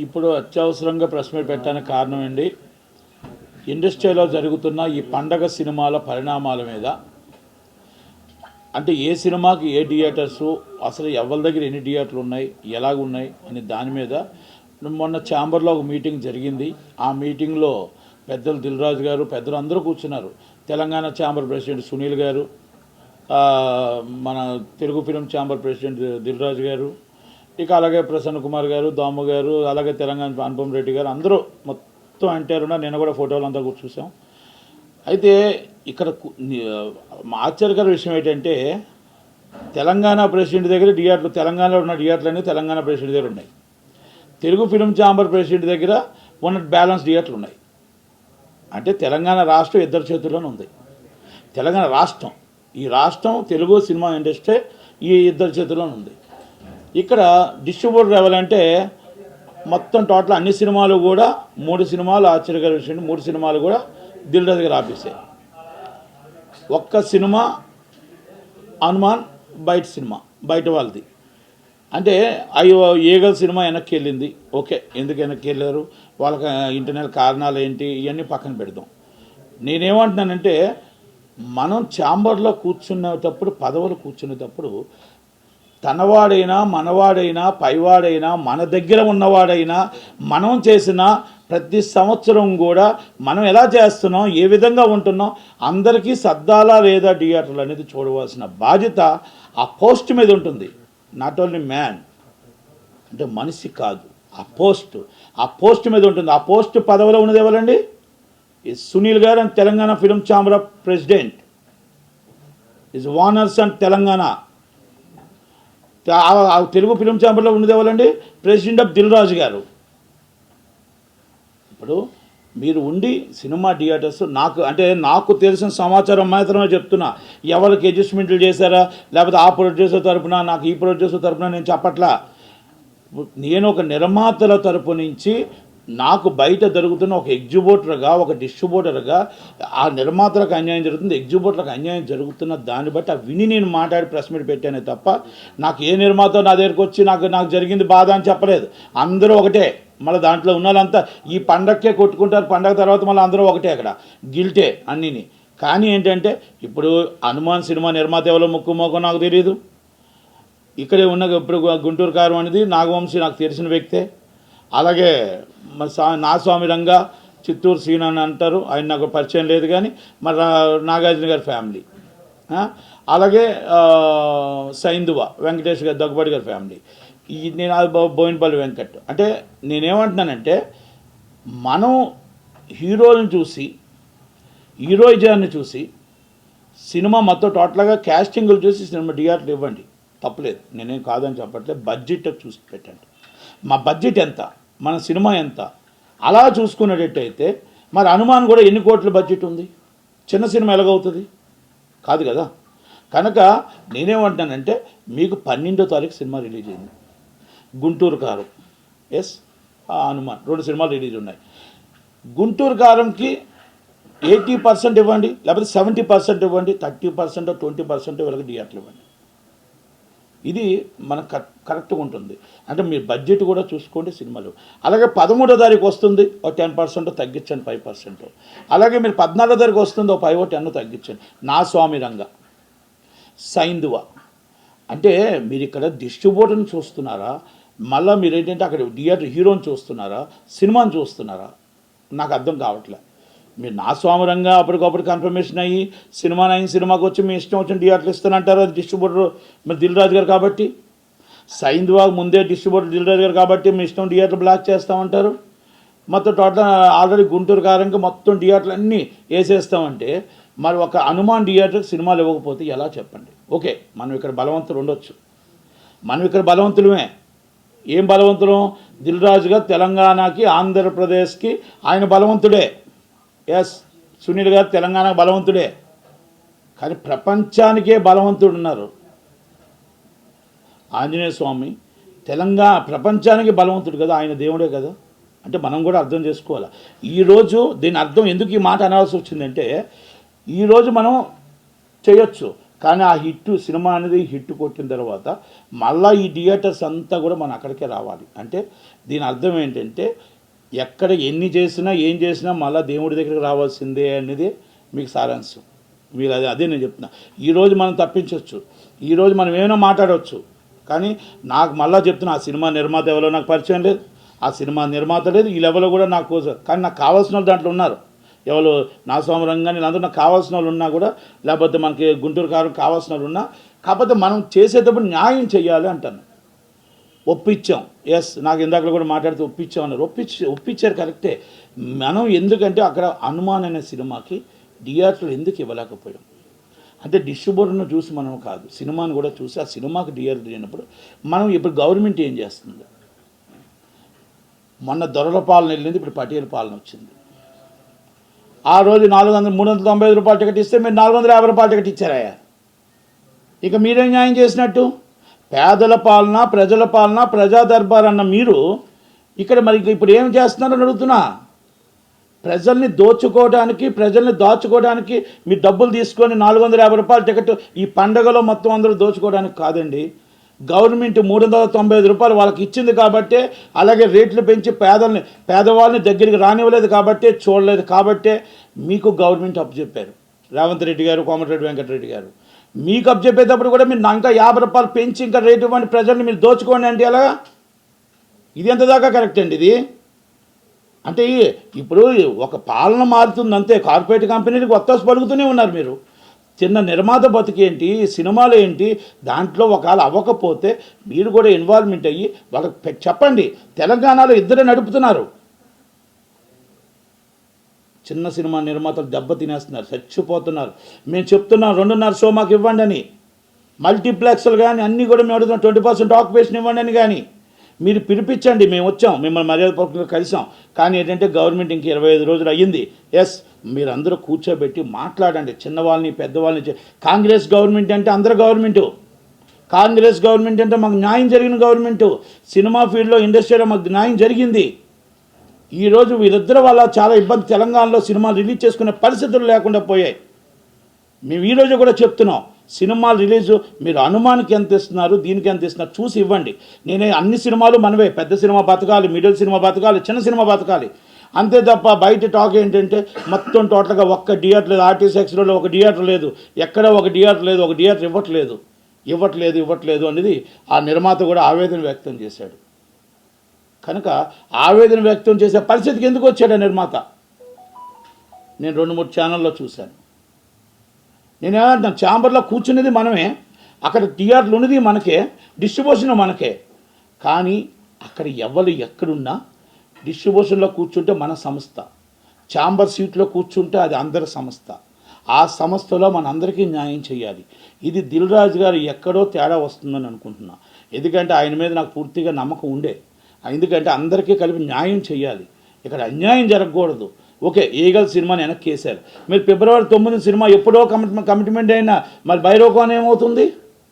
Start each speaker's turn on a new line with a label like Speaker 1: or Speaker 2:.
Speaker 1: ఇప్పుడు అత్యవసరంగా press meet పెట్టడానికి కారణం అండి, ఇండస్ట్రీలో జరుగుతున్న ఈ పండగ సినిమాల పరిణామాల మీద. అంటే ఏ సినిమాకి ఏ థియేటర్స్, అసలు ఎవరి దగ్గర ఎన్ని థియేటర్లు ఉన్నాయి, ఎలాగున్నాయి అని దాని మీద మొన్న ఛాంబర్లో ఒక మీటింగ్ జరిగింది. ఆ మీటింగ్లో పెద్దలు దిల్ రాజు గారు, పెద్దలు అందరూ కూర్చున్నారు. తెలంగాణ ఛాంబర్ ప్రెసిడెంట్ సునీల్ గారు, మన Telugu film chamber president Dil Raju garu, ఇక అలాగే ప్రసన్న కుమార్ గారు, దాము గారు, అలాగే తెలంగాణ అనుపమ్ రెడ్డి గారు, అందరూ మొత్తం అంటారు. నేను కూడా ఫోటోలు అంతా కూడా చూసాం. అయితే ఇక్కడ ఆశ్చర్యకర విషయం ఏంటంటే, తెలంగాణ ప్రెసిడెంట్ దగ్గర థియేటర్లు, తెలంగాణలో ఉన్న థియేటర్లు తెలంగాణ ప్రెసిడెంట్ దగ్గర ఉన్నాయి. తెలుగు ఫిల్మ్ ఛాంబర్ ప్రెసిడెంట్ దగ్గర ఉన్న బ్యాలెన్స్ థియేటర్లు ఉన్నాయి. అంటే తెలంగాణ రాష్ట్రం ఇద్దరి చేతుల్లోనే ఉంది. తెలంగాణ రాష్ట్రం, ఈ రాష్ట్రం తెలుగు సినిమా ఇండస్ట్రీ ఈ ఇద్దరి చేతుల్లోనే ఉంది. ఇక్కడ డిస్ట్రిబ్యూటర్ ఎవరంటే మొత్తం టోటల్ అన్ని సినిమాలు కూడా 3 సినిమాలు, ఆశ్చర్యకర విషయం 3 సినిమాలు కూడా దిల్ రాజు గారు ఆపేసాయి. ఒక్క సినిమా హనుమాన్ బయట సినిమా, బయట వాళ్ళది. అంటే అయ్యో ఈగల్ సినిమా వెనక్కి వెళ్ళింది. ఓకే, ఎందుకు వెనక్కి వెళ్ళారు, వాళ్ళకి ఇంటర్నల్ కారణాలు ఏంటి, ఇవన్నీ పక్కన పెడదాం. నేనేమంటున్నానంటే, మనం ఛాంబర్లో కూర్చునేటప్పుడు, పదవులు కూర్చునేటప్పుడు, తనవాడైనా మనవాడైనా పైవాడైనా మన దగ్గర ఉన్నవాడైనా మనం చేసిన ప్రతి సంవత్సరం కూడా మనం ఎలా చేస్తున్నాం, ఏ విధంగా ఉంటున్నాం, అందరికీ సర్దాలా లేదా థియేటర్లు అనేది చూడవలసిన బాధ్యత ఆ పోస్ట్ మీద ఉంటుంది. నాట్ ఓన్లీ మ్యాన్, అంటే మనిషి కాదు, ఆ పోస్ట్ మీద ఉంటుంది. ఆ పోస్ట్ పదవిలో ఉన్నది ఎవరండి? Sunil garu and Telangana film chamber of president is owners and Telangana. Telugu film ఛాంబర్లో ఉన్నది ఎవరండి? ప్రెసిడెంట్ ఆఫ్ దిల్ రాజు గారు. ఇప్పుడు మీరు ఉండి సినిమా థియేటర్స్, నాకు తెలిసిన సమాచారం మాత్రమే చెప్తున్నా. ఎవరికి అడ్జస్ట్మెంట్లు చేశారా, లేకపోతే ఆ ప్రొడ్యూసర్ తరపున, నాకు ఈ ప్రొడ్యూసర్ తరపున నేను చెప్పట్లా. నేను ఒక నిర్మాతల తరపు నుంచి నాకు బయట జరుగుతున్న ఒక ఎగ్జిబ్యూటర్గా, ఒక డిస్ట్రిబ్యూటర్గా ఆ నిర్మాతలకు అన్యాయం జరుగుతుంది, ఎగ్జిబ్యూటర్లకు అన్యాయం జరుగుతున్న దాన్ని బట్టి ఆ విని నేను మాట్లాడి ప్రెస్ మీట్ పెట్టానే తప్ప, నాకు ఏ నిర్మాత నా దగ్గరికి వచ్చి నాకు జరిగింది బాధ అని చెప్పలేదు. అందరూ ఒకటే. మళ్ళీ దాంట్లో ఉన్న వాళ్ళంతా ఈ పండగకే కొట్టుకుంటారు, పండగ తర్వాత మళ్ళీ అందరూ ఒకటే, అక్కడ గిల్టే అన్నీని. కానీ ఏంటంటే, ఇప్పుడు హనుమాన్ సినిమా నిర్మాత ఎవరో ముక్కు నాకు తెలియదు. ఇక్కడే ఉన్న ఇప్పుడు గుంటూరు కారం అనేది నాగవంశీ నాకు తెలిసిన వ్యక్తే. అలాగే నా స్వామి రంగా చిత్తూరు సీన్ అని అంటారు, ఆయన నాకు పరిచయం లేదు. కానీ మరి నాగార్జున గారి ఫ్యామిలీ, అలాగే సైందువ వెంకటేష్ గారి దగ్గుబాటి గారి ఫ్యామిలీ, నేను బోయినపల్లి వెంకట్. అంటే నేనేమంటున్నానంటే, మనం హీరోలను చూసి, హీరోయిజాన్ని చూసి, సినిమా మొత్తం టోటల్గా క్యాస్టింగ్లు చూసి సినిమా థియేటర్లు ఇవ్వండి, తప్పలేదు, నేనేం కాదని చెప్పట్లేదు. బడ్జెట్ చూసి పెట్టండి. మా బడ్జెట్ ఎంత, మన సినిమా ఎంత, అలా చూసుకునేటట్టయితే మరి హనుమాన్ కూడా ఎన్ని కోట్ల బడ్జెట్ ఉంది, చిన్న సినిమా ఎలాగవుతుంది? కాదు కదా. కనుక నేనేమంటున్నానంటే, మీకు 12వ తారీఖు సినిమా రిలీజ్ అయింది, గుంటూరు కారం, ఎస్, హనుమాన్ 2 సినిమాలు రిలీజ్ ఉన్నాయి. గుంటూరు కారంకి 80% ఇవ్వండి, లేకపోతే 70% ఇవ్వండి, 30% 20% వీళ్ళకి థియేటర్లు ఇవ్వండి. ఇది మనకు కరెక్ట్గా ఉంటుంది. అంటే మీరు బడ్జెట్ కూడా చూసుకోండి సినిమాలు. అలాగే 13వ తారీఖు వస్తుంది, ఒక 10% తగ్గించండి, 5%. అలాగే మీరు 14వ తారీఖు వస్తుంది, ఒక 5-10 తగ్గించండి. నా స్వామి రంగా, సైందువ. అంటే మీరు ఇక్కడ డిస్ట్రిబ్యూటర్ని చూస్తున్నారా, మళ్ళీ మీరు ఏంటంటే అక్కడ థియేటర్ హీరోని చూస్తున్నారా, సినిమాని చూస్తున్నారా? నాకు అర్థం కావట్లే. మీరు నా స్వామిరంగా అప్పటికప్పుడు కన్ఫర్మేషన్ అయ్యి సినిమాకి వచ్చి మీ ఇష్టం వచ్చిన థియేటర్లు ఇస్తానంటారు, అది డిస్ట్రిబ్యూటర్ మరి దిల్ రాజు గారు కాబట్టి. సైందువాగ్ ముందే డిస్ట్రిబ్యూటర్ దిల్ రాజు గారు కాబట్టి మీ ఇష్టం థియేటర్ బ్లాక్ చేస్తామంటారు. మొత్తం టోటల్ ఆల్రెడీ గుంటూరు కారంగా మొత్తం థియేటర్లు అన్నీ వేసేస్తామంటే, మరి ఒక హనుమాన్ థియేటర్కి సినిమాలు ఇవ్వకపోతే ఎలా చెప్పండి? ఓకే, మనం ఇక్కడ బలవంతులు ఉండొచ్చు, మనం ఇక్కడ బలవంతులమే. ఏం బలవంతులం? దిల్ రాజు గారు తెలంగాణకి, ఆంధ్రప్రదేశ్కి ఆయన బలవంతుడే. ఎస్, సునీల్ గారు తెలంగాణకు బలవంతుడే. కానీ ప్రపంచానికే బలవంతుడు ఉన్నారు ఆంజనేయ స్వామి. ప్రపంచానికి బలవంతుడు కదా, ఆయన దేవుడే కదా. అంటే మనం కూడా అర్థం చేసుకోవాలి. ఈరోజు దీని అర్థం ఎందుకు ఈ మాట అనాల్సి వచ్చిందంటే, ఈరోజు మనం చేయొచ్చు, కానీ ఆ సినిమా అనేది హిట్ కొట్టిన తర్వాత మళ్ళీ ఈ థియేటర్స్ అంతా కూడా మనం అక్కడికే రావాలి. అంటే దీని అర్థం ఏంటంటే ఎక్కడ ఎన్ని చేసినా ఏం చేసినా మళ్ళీ దేవుడి దగ్గరికి రావాల్సిందే అనేది మీకు సారాంశం. మీరు అదే నేను చెప్తున్నా. ఈరోజు మనం తప్పించవచ్చు, ఈరోజు మనం ఏమైనా మాట్లాడవచ్చు, కానీ నాకు మళ్ళీ చెప్తున్నా ఆ సినిమా నిర్మాత ఎవరో నాకు పరిచయం లేదు, ఆ సినిమా నిర్మాత లేదు, ఈ లెవెల్లో కూడా నాకు. కానీ నాకు కావాల్సిన వాళ్ళు దాంట్లో ఉన్నారు. ఎవరు నా స్వామి రంగాన్ని అందరూ నాకు కావాల్సిన వాళ్ళు ఉన్నా కూడా, లేకపోతే మనకి గుంటూరు కారం కావాల్సిన వాళ్ళు ఉన్నా, కాకపోతే మనం చేసేటప్పుడు న్యాయం చేయాలి అంటాను. ఒప్పించాం, ఎస్, నాకు ఇందాక కూడా మాట్లాడితే ఒప్పించాం అన్నారు. ఒప్పించారు కరెక్టే. మనం ఎందుకంటే అక్కడ హనుమాన్ అనే సినిమాకి థియేటర్లు ఎందుకు ఇవ్వలేకపోయాం అంటే డిస్ట్రిబ్యూటర్ను చూసి మనం కాదు, సినిమాను కూడా చూసి ఆ సినిమాకి థియేటర్ అయినప్పుడు మనం ఇప్పుడు గవర్నమెంట్ ఏం చేస్తుంది? మొన్న దొరల పాలన వెళ్ళింది, ఇప్పుడు పటేల్ పాలన వచ్చింది. ఆ రోజు 395 రూపాయల టికెట్ ఇస్తే మీరు 450 రూపాయల టికెట్ ఇచ్చారాయా? ఇక మీరేం న్యాయం చేసినట్టు? పేదల పాలన, ప్రజల పాలన, ప్రజా దర్బార్ అన్న మీరు ఇక్కడ మరి ఇప్పుడు ఏం చేస్తున్నారని అడుగుతున్నా. ప్రజల్ని దోచుకోవడానికి, ప్రజల్ని దాచుకోవడానికి మీరు డబ్బులు తీసుకొని 450 రూపాయల టికెట్ ఈ పండగలో మొత్తం అందరూ దోచుకోవడానికి కాదండి. గవర్నమెంట్ 395 రూపాయలు వాళ్ళకి ఇచ్చింది కాబట్టి, అలాగే రేట్లు పెంచి పేదవాళ్ళని దగ్గరికి రానివ్వలేదు కాబట్టి, చూడలేదు కాబట్టే మీకు గవర్నమెంట్ అప్పచెప్పారు. రేవంత్ రెడ్డి గారు, కోమటిరెడ్డి వెంకటరెడ్డి గారు మీకు అప్పచెప్పేటప్పుడు కూడా మీరు ఇంకా 50 రూపాయలు పెంచి ఇంకా రేటు ఇవ్వండి, ప్రజల్ని మీరు దోచుకోండి అంటే ఎలాగా? ఇది ఎంత దాకా కరెక్ట్ అండి ఇది? అంటే ఇప్పుడు ఒక పాలన మారుతుంది అంతే. కార్పొరేట్ కంపెనీలకు ఒత్తాసు పలుకుతూనే ఉన్నారు మీరు. చిన్న నిర్మాత బతికేంటి, సినిమాలు ఏంటి, దాంట్లో ఒకవేళ అవ్వకపోతే మీరు కూడా ఇన్వాల్వ్మెంట్ అయ్యి వాళ్ళకి చెప్పండి. తెలంగాణలో ఇద్దరే నడుపుతున్నారు. చిన్న సినిమా నిర్మాతలు దెబ్బ తినేస్తున్నారు, చచ్చిపోతున్నారు. మేము చెప్తున్నాం 2.5 షో మాకు ఇవ్వండి అని. మల్టీప్లెక్స్లు కానీ అన్నీ కూడా మేము అడుగుతున్నాం 20% ఆక్యుపేషన్ ఇవ్వండి అని. కానీ మీరు పిలిపించండి, మేము వచ్చాం, మిమ్మల్ని మర్యాదపూర్వకంగా కలిసాం. కానీ ఏంటంటే గవర్నమెంట్ ఇంక 25 రోజులు అయ్యింది. ఎస్, మీరందరూ కూర్చోబెట్టి మాట్లాడండి, చిన్నవాళ్ళని పెద్దవాళ్ళని. కాంగ్రెస్ గవర్నమెంట్ అంటే అందరు గవర్నమెంటు. కాంగ్రెస్ గవర్నమెంట్ అంటే మాకు న్యాయం జరిగిన గవర్నమెంటు. సినిమా ఫీల్డ్లో, ఇండస్ట్రీలో మాకు న్యాయం జరిగింది. ఈరోజు వీళ్ళిద్దరి వల్ల చాలా ఇబ్బంది. తెలంగాణలో సినిమాలు రిలీజ్ చేసుకునే పరిస్థితులు లేకుండా పోయాయి. మేము ఈరోజు కూడా చెప్తున్నాం, సినిమాలు రిలీజు మీరు హనుమాన్కి ఎంత ఇస్తున్నారు, దీనికి ఎంత ఇస్తున్నారు చూసి ఇవ్వండి. నేనే అన్ని సినిమాలు మనవే. పెద్ద సినిమా బతకాలి, మిడిల్ సినిమా బతకాలి, చిన్న సినిమా బతకాలి, అంతే తప్ప బయట టాక్ ఏంటంటే మొత్తం టోటల్గా ఒక్క థియేటర్ లేదు. ఆర్టీసీ ఎక్స్ప్రెస్లో ఒక థియేటర్ లేదు, ఎక్కడ ఒక థియేటర్ లేదు, ఒక థియేటర్ ఇవ్వట్లేదు అనేది ఆ నిర్మాత కూడా ఆవేదన వ్యక్తం చేశాడు. కనుక ఆవేదన వ్యక్తం చేసే పరిస్థితికి ఎందుకు వచ్చాడు ఆ నిర్మాత? నేను 2-3 ఛానల్లో చూశాను. నేనేమంటున్నాను, ఛాంబర్లో కూర్చునేది మనమే, అక్కడ థియేటర్లు ఉన్నది మనకే, డిస్ట్రిబ్యూషన్ మనకే. కానీ అక్కడ ఎవరు ఎక్కడున్నా డిస్ట్రిబ్యూషన్లో కూర్చుంటే మన సంస్థ, ఛాంబర్ సీట్లో కూర్చుంటే అది అందరి సంస్థ. ఆ సంస్థలో మనందరికీ న్యాయం చేయాలి. ఇది దిల్ రాజు గారు ఎక్కడో తేడా వస్తుందని అనుకుంటున్నా. ఎందుకంటే ఆయన మీద నాకు పూర్తిగా నమ్మకం ఉండే. ఎందుకంటే అందరికీ కలిపి న్యాయం చేయాలి, ఇక్కడ అన్యాయం జరగకూడదు. ఓకే, ఈగల్ సినిమాని వెనక్కి వేశారు. మీరు February 9 సినిమా ఎప్పుడో కమిట్మెంట్ అయినా మరి బైరోకాన్ ఏమవుతుంది?